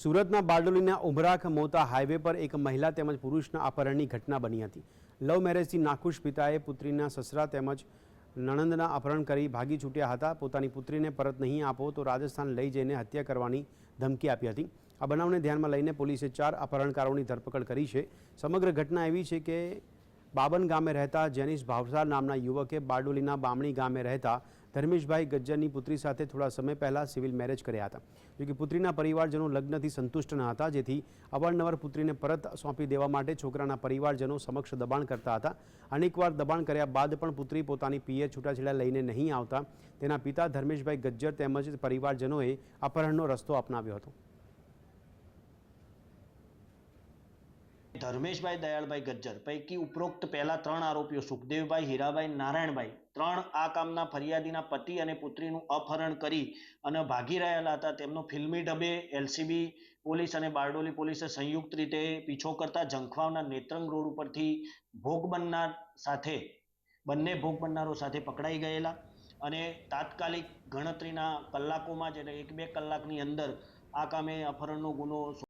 સુરતના બારડોલીના ઉમરાખ મોતા હાઈવે પર એક મહિલા તેમજ પુરુષના અપહરણની ઘટના બની હતી। લવ મેરેજથી નાખુશ પિતાએ પુત્રીના સસરા તેમજ નણંદના અપહરણ કરી ભાગી છૂટ્યા હતા। પોતાની પુત્રીને પરત નહીં આપો તો રાજસ્થાન લઈ જઈને હત્યા કરવાની ધમકી આપી હતી। આ બનાવને ધ્યાનમાં લઈને પોલીસે 4 અપહરણકારોની ધરપકડ કરી છે। સમગ્ર ઘટના એવી છે કે બાબન ગામે રહેતા જેનિસ ભાવસાર નામના યુવકે બારડોલીના બામણી ગામે રહેતા ધર્મેશભાઈ ગજ્જરની પુત્રી સાથે થોડા સમય પહેલાં સિવિલ મેરેજ કર્યા હતા। જોકે પુત્રીના પરિવારજનો લગ્નથી સંતુષ્ટ ન હતા, જેથી અવારનવાર પુત્રીને પરત સોંપી દેવા માટે છોકરાના પરિવારજનો સમક્ષ દબાણ કરતા હતા। અનેકવાર દબાણ કર્યા બાદ પણ પુત્રી પોતાની પિયર છૂટાછેડા લઈને નહીં આવતા તેના પિતા ધર્મેશભાઈ ગજ્જર તેમજ પરિવારજનોએ અપહરણનો રસ્તો અપનાવ્યો હતો। ધર્મેશભાઈ દયાળભાઈ ગજ્જર પૈકી ઉપરોક્ત પહેલા 3 આરોપીઓ સુખદેવભાઈ, હીરાભાઈ, નારાયણભાઈ 3 આ કામના ફરિયાદીના પતિ અને પુત્રીનું અપહરણ કરી અને ભાગી રહેલા હતા। તેમનો ફિલ્મી ઢબે એલસીબી પોલીસ અને બારડોલી પોલીસે સંયુક્ત રીતે પીછો કરતા ઝંખવાવના નેત્રંગ રોડ ઉપરથી બંને ભોગ બનનારો સાથે પકડાઈ ગયેલા અને તાત્કાલિક ગણતરીના કલાકોમાં જ એટલે 1-2 કલાકની અંદર આ કામે અપહરણનો ગુનો